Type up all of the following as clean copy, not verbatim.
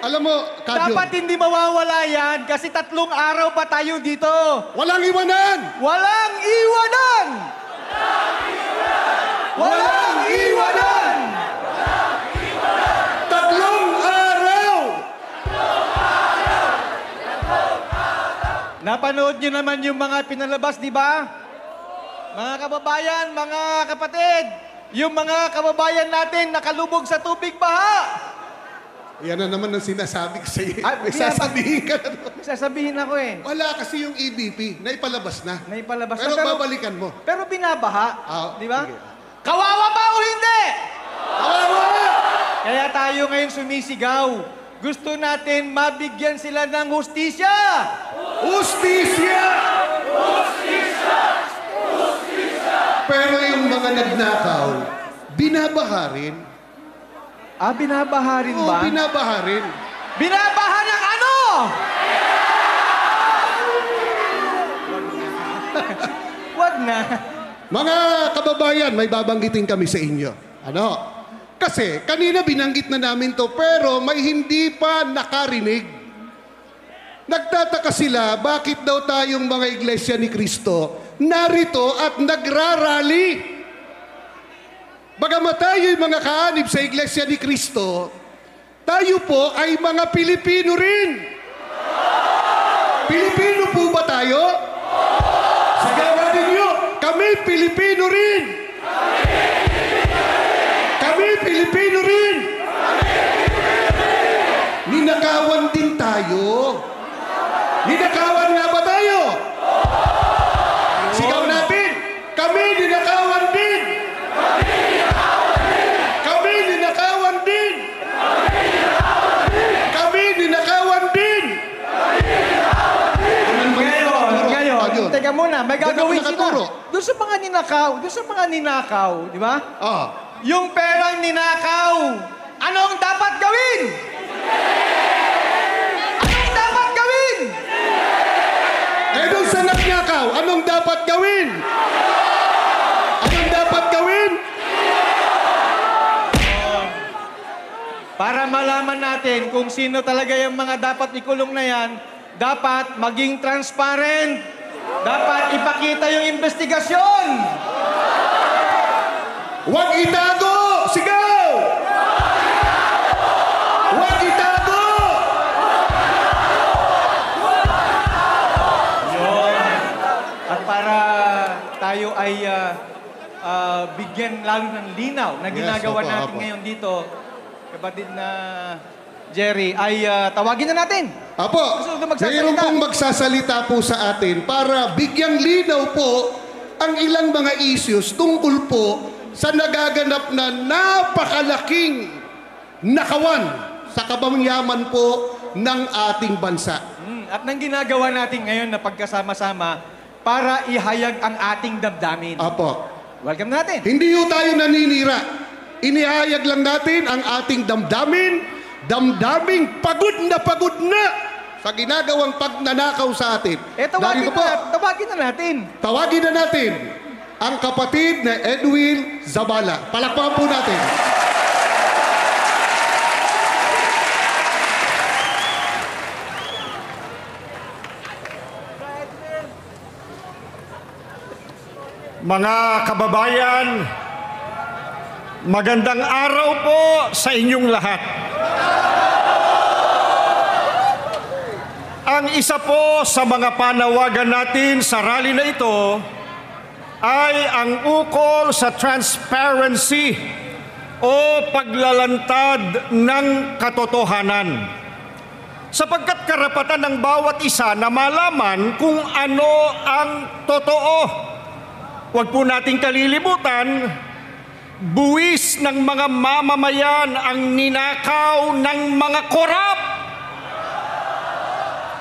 Alam mo, Kadyo, Dapat hindi mawawala yan kasi 3 araw pa tayo dito. walang iwanan! Walang iwanan! Walang iwanan! 3 araw! Napanood nyo naman yung mga pinalabas, di ba? Mga kababayan, mga kapatid, yung mga kababayan natin nakalubog sa tubig baha. Yan na naman ang sinasabi ko sa iyo. Ah, May sasabihin ka na naman. Sasabihin ako eh. Wala kasi yung EBP, naipalabas na. Naipalabas na, Pero babalikan mo. Pero binabaha, Ah, di ba? sige. Kawawa ba o hindi? Kawawa! Kaya tayo ngayon sumisigaw. Gusto natin mabigyan sila ng hustisya. Justisya! Pero yung mga nagnakaw, binabaha rin. Ah, binabaha rin ba? Oo, binabaha rin. Binabaha ng ano? Wag na. Mga kababayan, may babanggitin kami sa inyo. Ano? Kasi kanina binanggit na namin to pero may hindi pa nakarinig. Nagtataka sila bakit daw tayong mga iglesia ni Kristo narito at nagrarally. Bagamat tayo'y mga kaanib sa iglesia ni Kristo, tayo po ay mga Pilipino rin. Pilipino po ba tayo? Sigawan ninyo, kami Pilipino rin. Kami Pilipino rin. Ninakawan din tayo. Ninakawan nga ba tayo? Sigaw natin, kami ninakawan din. Kami ninakawan din. Kami ninakawan din. Ngayon, teka muna, may gagawin Doon ako sila. nakaturo. Doon sa mga ninakaw, di ba? Ah, Yung perang ninakaw, anong dapat gawin? Anong dapat gawin? eh doon sa nagnakaw, anong dapat gawin? Anong dapat gawin? Para malaman natin kung sino talaga yung mga dapat ikulong na yan, dapat maging transparent. Dapat ipakita yung investigasyon. Huwag itago! Sigaw! Huwag itago! At para tayo ay bigyan lalo ng linaw na ginagawa Yes, opo, natin opo. ngayon dito, kapatid na Jerry, ay tawagin na natin. Apo, Gusto mo magsasalita? mayroon pong magsasalita po sa atin para bigyang linaw po ang ilang mga issues tungkol po sa nagaganap na napakalaking nakawan sa kabangyaman po ng ating bansa. At nang ginagawa natin ngayon na pagkasama-sama para ihayag ang ating damdamin. Apo, Welcome natin. hindi ho tayo naninira. Inihayag lang natin ang ating damdaming pagod na sa ginagawang pagnanakaw sa atin. Tawagin Dahil po, na natin. tawagin na natin ang kapatid na Edwin Zabala. Palakpakan po natin. Mga kababayan, magandang araw po sa inyong lahat. Ang isa po sa mga panawagan natin sa rally na ito ay ang ukol sa transparency o paglalantad ng katotohanan. Sapagkat karapatan ng bawat isa na malaman kung ano ang totoo. Huwag po nating kalilimutan, buwis ng mga mamamayan ang ninakaw ng mga korap.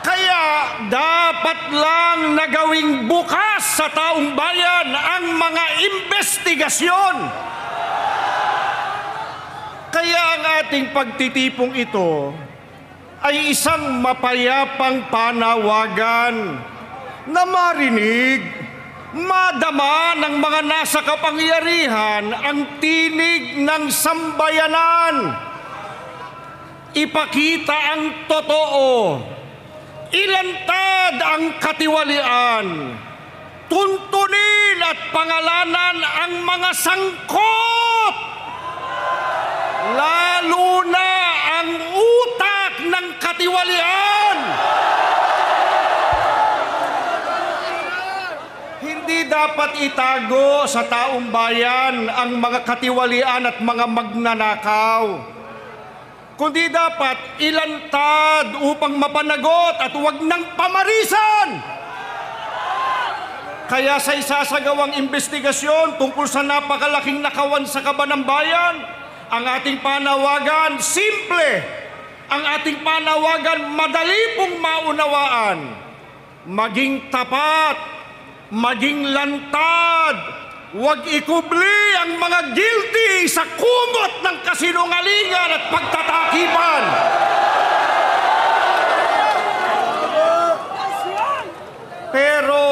Kaya dapat lang nagawing bukas sa taong bayan ang mga investigasyon. Kaya ang ating pagtitipong ito ay isang mapayapang panawagan na marinig, madama ng mga nasa kapangyarihan ang tinig ng sambayanan. ipakita ang totoo, ilantad ang katiwalian, tuntunin at pangalanan ang mga sangkot, lalo na ang utak ng katiwalian. Hindi dapat itago sa taong bayan ang mga katiwalian at mga magnanakaw, kundi dapat ilantad upang mapanagot at huwag nang pamarisan. Kaya sa isasagawang investigasyon tungkol sa napakalaking nakawan sa kaban ng bayan, ang ating panawagan, simple. Ang ating panawagan, madali pong maunawaan. Maging tapat, maging lantad, huwag ikubli ang mga guilty sa kumot ng kasinungalingan at pagtatakipan. Pero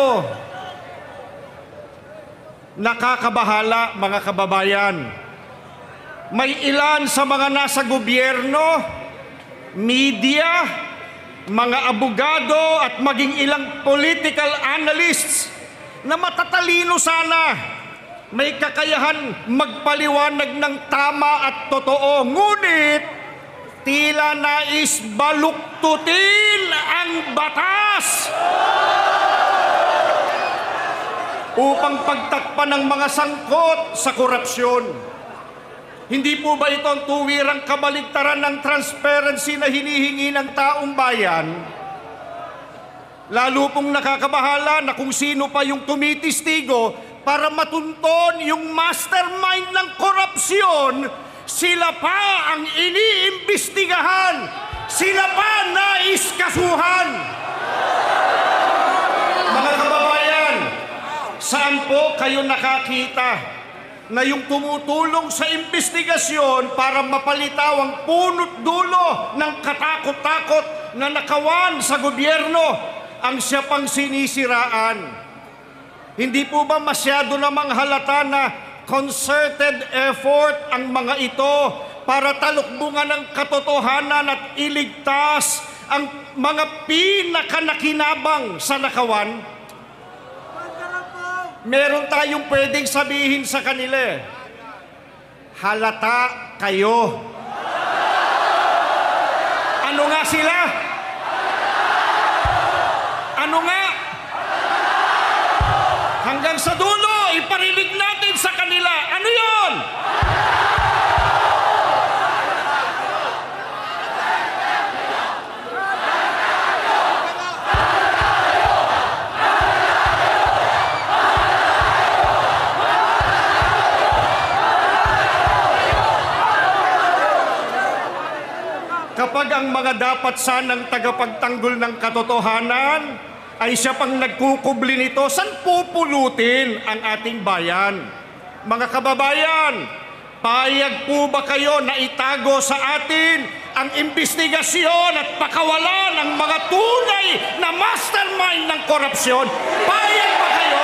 nakakabahala, mga kababayan. May ilan sa mga nasa gobyerno, media, mga abogado at maging ilang political analysts na matatalino sana, may kakayahan magpaliwanag ng tama at totoo, ngunit tila nais baluktutin ang batas upang pagtakpan ng mga sangkot sa korupsyon. Hindi po ba ito ang tuwirang kabaligtaran ng transparency na hinihingi ng taong bayan? Lalo pong nakakabahala na kung sino pa yung tumitistigo para matunton yung mastermind ng korupsyon, sila pa ang iniimbestigahan, sila pa nais kasuhan. Mga kababayan, saan po kayo nakakita na yung tumutulong sa investigasyon para mapalitaw ang punot dulo ng katakot-takot na nakawan sa gobyerno ang siya pang sinisiraan? Hindi po ba masyado namang halata na concerted effort ang mga ito para talukbungan ang katotohanan at iligtas ang mga pinakanakinabang sa nakawan? Meron tayong pwedeng sabihin sa kanila, halata kayo. Ano nga sila? Ano nga? Hanggang sa dulo, iparinig natin sa kanila. Ano yon? Kapag ang mga dapat sanang tagapagtanggol ng katotohanan ay siya pang nagkukubli nito, saan pupulutin ang ating bayan? Mga kababayan, payag po ba kayo na itago sa atin ang investigasyon at pakawalan ng mga tunay na mastermind ng korupsyon? Payag ba kayo?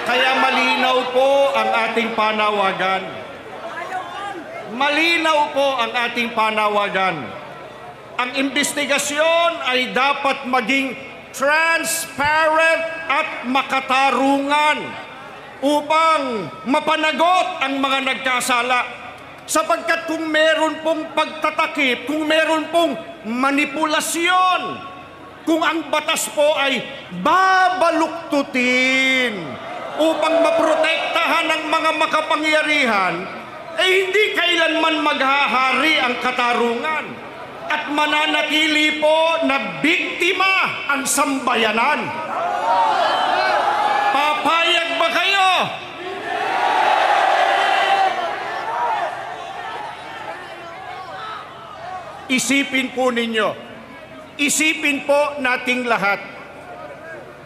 Kaya malinaw po ang ating panawagan. Malinaw po ang ating panawagan. Ang investigasyon ay dapat maging transparent at makatarungan upang mapanagot ang mga nagkasala. Sapagkat kung meron pong pagtatakip, kung meron pong manipulasyon, kung ang batas po ay babaluktutin upang maprotektahan ang mga makapangyarihan, hindi kailanman maghahari ang katarungan at mananatili po na biktima ang sambayanan. Papayag ba kayo? Isipin po ninyo, isipin po nating lahat,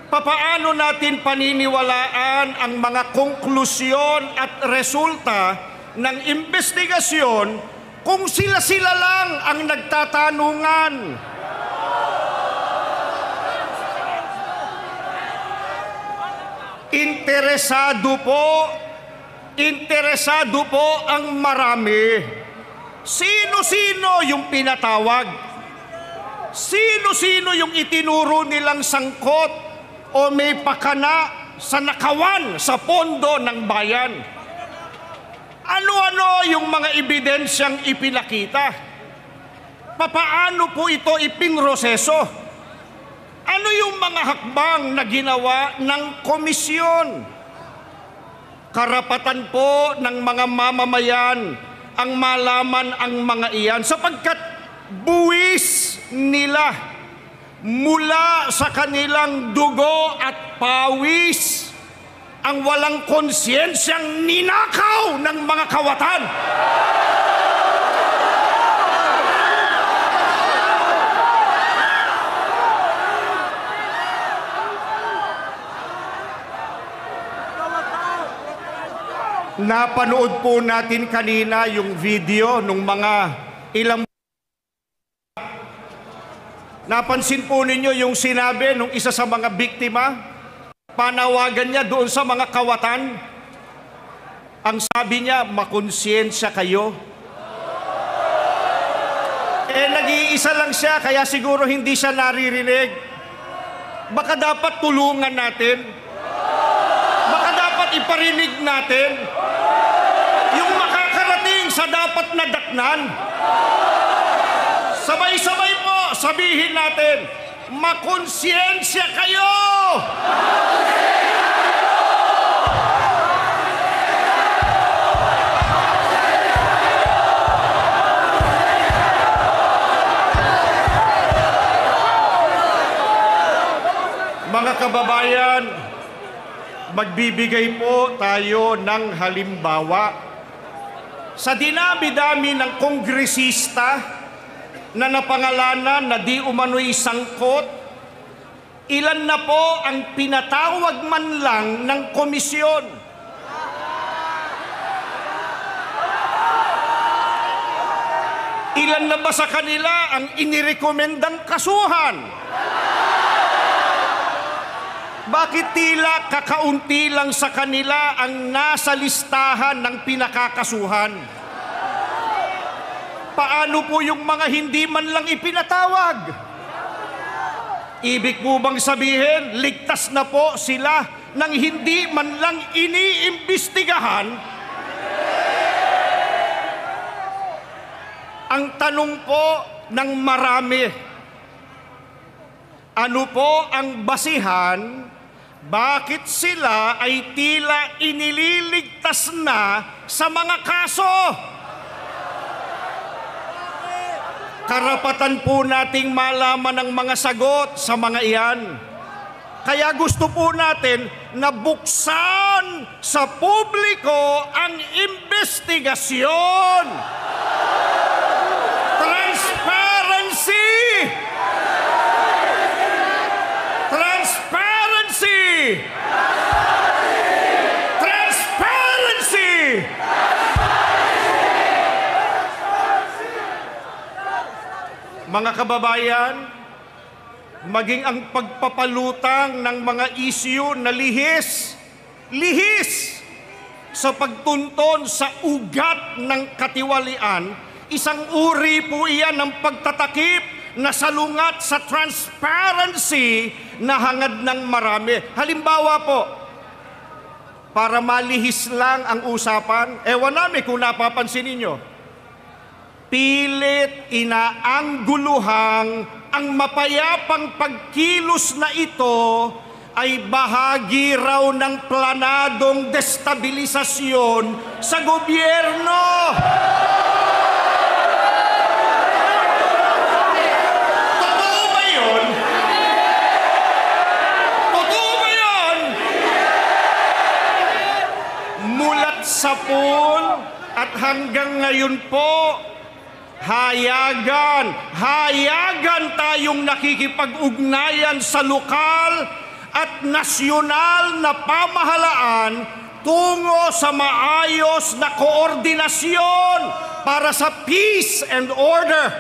papaano natin paniniwalaan ang mga konklusyon at resulta ng investigasyon kung sila-sila lang ang nagtatanungan? Interesado po interesado po ang marami. Sino-sino yung pinatawag? Sino-sino yung itinuro nilang sangkot o may pakana sa nakawan sa pondo ng bayan? Ano-ano yung mga ebidensyang ipinakita? Papaano po ito ipinroseso? Ano yung mga hakbang na ginawa ng komisyon? Karapatan po ng mga mamamayan ang malaman ang mga iyan sapagkat buwis nila mula sa kanilang dugo at pawis ang walang konsyensiyang ninakaw ng mga kawatan. Napanood po natin kanina yung video nung mga ilang... Napansin po ninyo yung sinabi nung isa sa mga biktima? Panawagan niya doon sa mga kawatan. Ang sabi niya, makonsyensya kayo. Nag-iisa lang siya, kaya siguro hindi siya naririnig. Baka dapat tulungan natin. Baka dapat iparinig natin yung makakarating sa dapat na daknan. Sabay-sabay po, sabihin natin, makonsyensya kayo! Mga kababayan, magbibigay po tayo ng halimbawa. Sa dinami-dami ng kongresista na napangalanan na di umano'y sangkot, ilan na po ang pinatawag man lang ng komisyon? Ilan na ba sa kanila ang inirekomendang kasuhan? Bakit tila kakaunti lang sa kanila ang nasa listahan ng pinakakasuhan? Paano po yung mga hindi man lang ipinatawag? Ibig po bang sabihin, ligtas na po sila nang hindi man lang iniimbestigahan? Ang tanong po ng marami, ano po ang basihan bakit sila ay tila inililigtas na sa mga kaso? Karapatan po nating malaman ang mga sagot sa mga iyan. Kaya gusto po natin na buksan sa publiko ang investigasyon. Transparency! Transparency! Transparency! Mga kababayan, maging ang pagpapalutang ng mga isyu na lihis sa pagtunton sa ugat ng katiwalian, isang uri po iyan ng pagtatakip na salungat sa transparency na hangad ng marami. Halimbawa po, para malihis lang ang usapan, ewan namin kung napapansin ninyo, pilit inaangguluhang ang mapayapang pagkilos na ito ay bahagi raw ng planadong destabilisasyon sa gobyerno. Totoo ba yun? Totoo ba yun? Mulat sa pool at hanggang ngayon po, hayagan tayong nakikipag-ugnayan sa lokal at nasyonal na pamahalaan tungo sa maayos na koordinasyon para sa peace and order.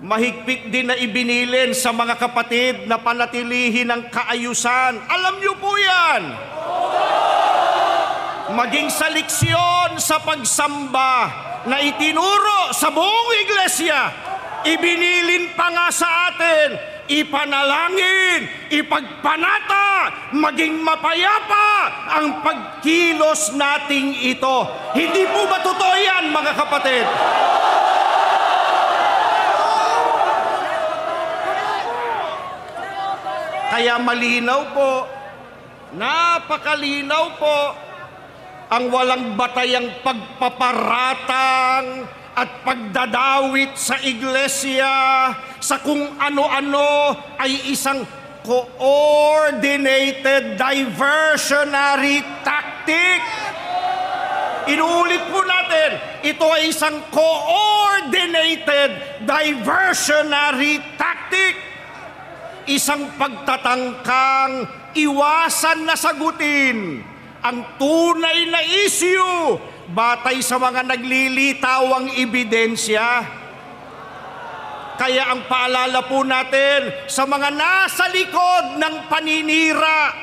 Mahigpit din na ibinilin sa mga kapatid na panatilihin ang kaayusan. Alam niyo po yan. maging sa leksyon sa pagsamba na itinuro sa buong iglesia, ibinilin pa nga sa atin, ipanalangin, ipagpanata, maging mapayapa ang pagkilos nating ito. Hindi po ba totoo yan, mga kapatid? Kaya malinaw po, napakalinaw po, ang walang batayang pagpaparatang at pagdadawit sa iglesia sa kung ano-ano ay isang coordinated diversionary tactic. Inuulit po natin, ito ay isang coordinated diversionary tactic. Isang pagtatangkang iwasan na sagutin ang tunay na issue batay sa mga naglilitawang ebidensya. Kaya ang paalala po natin sa mga nasa likod ng paninira,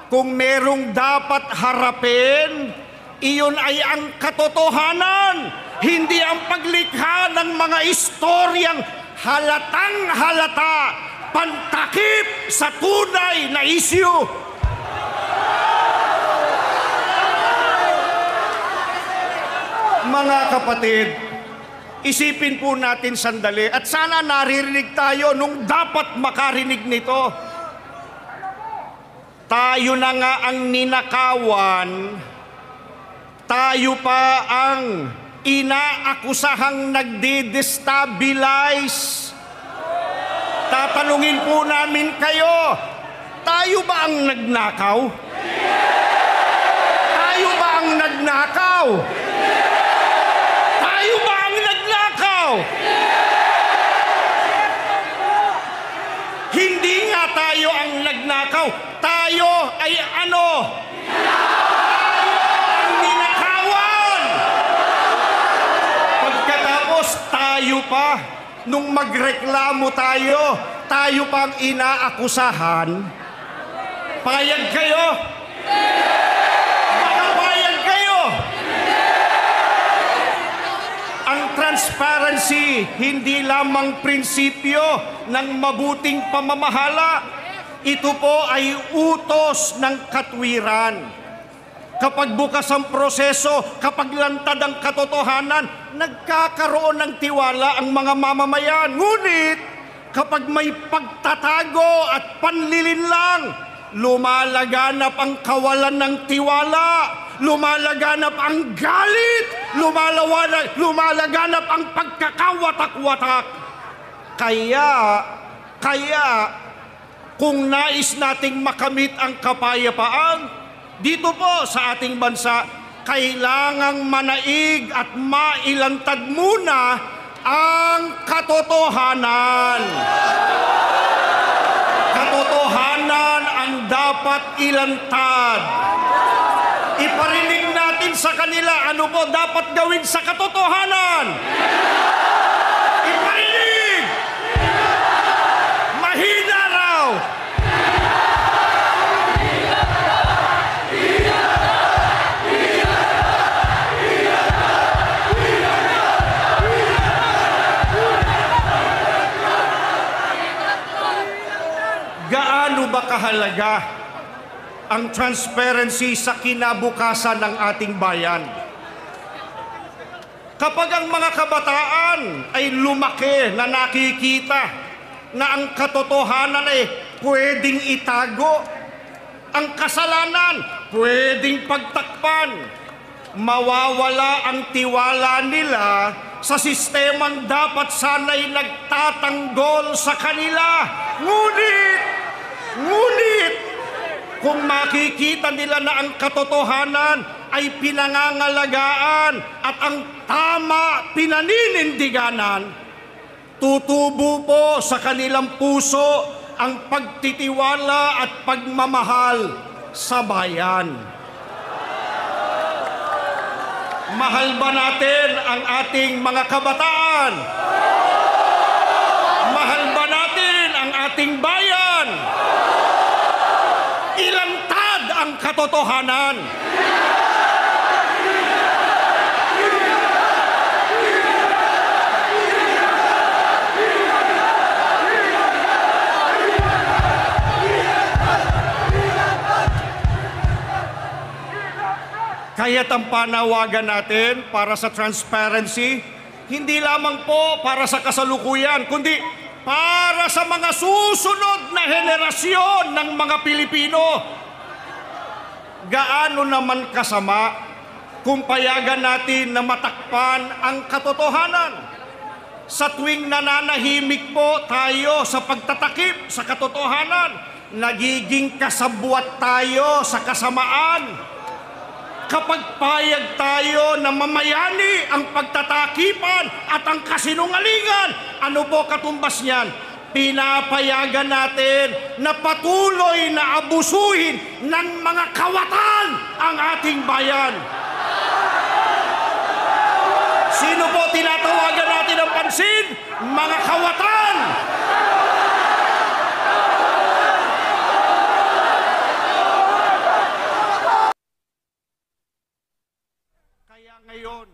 kung merong dapat harapin, iyon ay ang katotohanan, hindi ang paglikha ng mga istoryang halatang halata, pantakip sa tunay na issue. Mga kapatid, isipin po natin sandali at sana naririnig tayo nung dapat makarinig nito. Tayo na nga ang ninakawan, tayo pa ang inaakusahang nagde-destabilize. Tatanungin po namin kayo, tayo ba ang nagnakaw? Tayo ba ang nagnakaw? Tayo ba ang nagnakaw? Hindi nga tayo ang nagnakaw. Tayo ay ano? Tayo ang ninakawan. Pagkatapos tayo pa, nung magreklamo tayo, tayo pang inaakusahan. Payag kayo? Baka payag kayo? Ang transparency, hindi lamang prinsipyo ng mabuting pamamahala. Ito po ay utos ng katwiran. Kapag bukas ang proseso, kapag lantad ang katotohanan, nagkakaroon ng tiwala ang mga mamamayan. Ngunit, kapag may pagtatago at panlilinlang, lumalaganap ang kawalan ng tiwala, lumalaganap ang galit, lumalaganap ang pagkakawatak-watak. Kaya, kung nais nating makamit ang kapayapaan, dito po sa ating bansa, kailangang manaig at mailantad muna ang katotohanan. Katotohanan ang dapat ilantad. Iparinig natin sa kanila ano po dapat gawin sa katotohanan. Iparinig! Mahina raw! Gaano ba kahalaga ang transparency sa kinabukasan ng ating bayan? Kapag ang mga kabataan ay lumaki na nakikita na ang katotohanan ay pwedeng itago, ang kasalanan pwedeng pagtakpan, mawawala ang tiwala nila sa sistemang dapat sana'y nagtatanggol sa kanila. Ngunit, kung makikita nila na ang katotohanan ay pinangangalagaan at ang tama pinaninindiganan, tutubo po sa kanilang puso ang pagtitiwala at pagmamahal sa bayan. Mahal ba natin ang ating mga kabataan? Mahal ba natin ang ating bayan? Ilantad ang katotohanan. Kaya't ang panawagan natin para sa transparency, hindi lamang po para sa kasalukuyan, kundi para sa mga susunod na henerasyon ng mga Pilipino. Gaano naman kasama kung payagan natin na matakpan ang katotohanan? Sa tuwing nananahimik po tayo sa pagtatakip sa katotohanan, nagiging kasabwat tayo sa kasamaan. Kapag payag tayo na mamayani ang pagtatakipan at ang kasinungalingan, ano po katumbas niyan? Pinapayagan natin na patuloy na abusuhin ng mga kawatan ang ating bayan. Sino po tinatawagan natin ng pansin? Mga kawatan! Kaya ngayon,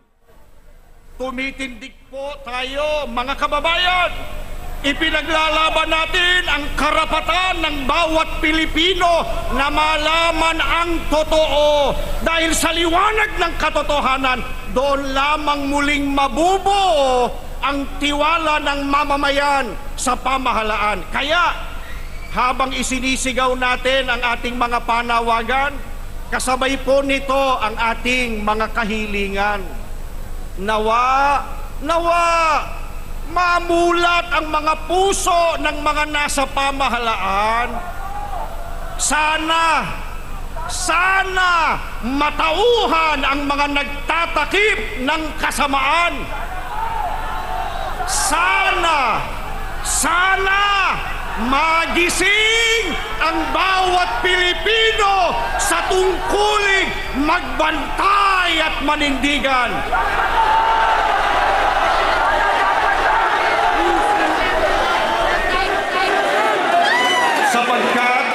tumitindig po tayo, mga kababayan. Ipinaglalaban natin ang karapatan ng bawat Pilipino na malaman ang totoo. Dahil sa liwanag ng katotohanan, doon lamang muling mabubuo ang tiwala ng mamamayan sa pamahalaan. Kaya, habang isinisigaw natin ang ating mga panawagan, kasabay po nito ang ating mga kahilingan. Nawa, mamulat ang mga puso ng mga nasa pamahalaan. Sana matauhan ang mga nagtatakip ng kasamaan. Sana magising ang bawat Pilipino sa tungkuling magbantay at manindigan. Sapagkat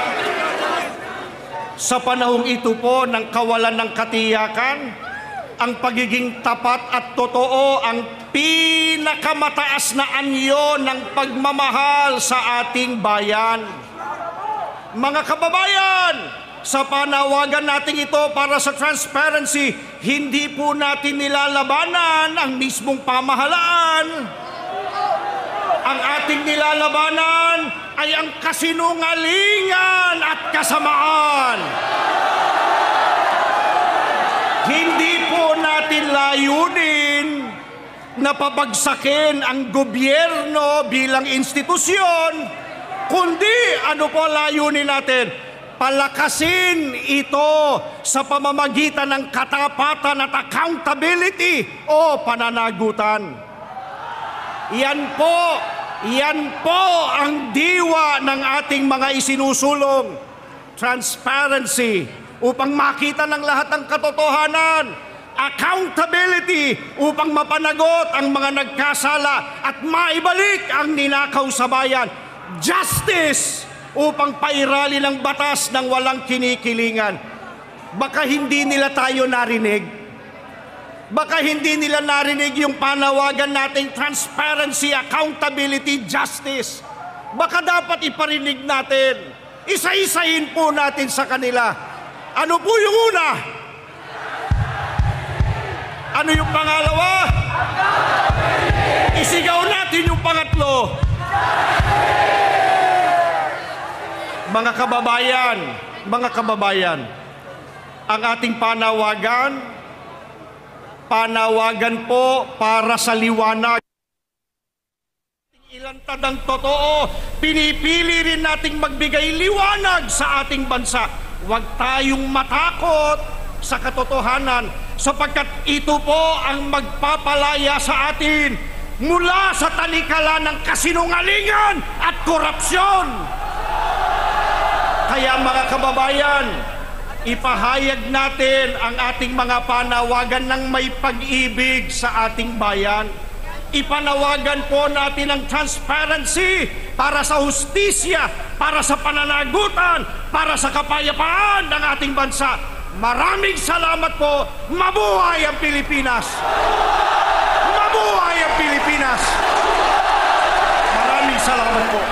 sa panahong ito po ng kawalan ng katiyakan, ang pagiging tapat at totoo ang pinakamataas na anyo ng pagmamahal sa ating bayan. Mga kababayan, sa panawagan natin ito para sa transparency, hindi po natin nilalabanan ang mismong pamahalaan. Ang ating nilalabanan ay ang kasinungalingan at kasamaan. Hindi po natin layunin na pabagsakin ang gobyerno bilang institusyon, kundi ano po layunin natin? Palakasin ito sa pamamagitan ng katapatan at accountability o pananagutan. Yan po ang diwa ng ating mga isinusulong. Transparency, upang makita ng lahat ng katotohanan. Accountability, upang mapanagot ang mga nagkasala at maibalik ang ninakaw sa bayan. Justice, upang pairali ng batas ng walang kinikilingan. Baka hindi nila tayo narinig. Baka hindi nila narinig yung panawagan nating transparency, accountability, justice. Baka dapat iparinig natin. Isa-isahin po natin sa kanila. Ano po yung una? Ano yung pangalawa? Isigaw natin yung pangatlo. Mga kababayan, ang ating panawagan po para sa liwanag. Ilantad ang totoo, pinipili rin nating magbigay liwanag sa ating bansa. Huwag tayong matakot sa katotohanan, sapagkat ito po ang magpapalaya sa atin mula sa talikala ng kasinungalingan at korupsyon. Kaya mga kababayan, ipahayag natin ang ating mga panawagan ng may pag-ibig sa ating bayan. Ipanawagan po natin ang transparency para sa hustisya, para sa pananagutan, para sa kapayapaan ng ating bansa. Maraming salamat po. Mabuhay ang Pilipinas! Mabuhay ang Pilipinas! Maraming salamat po.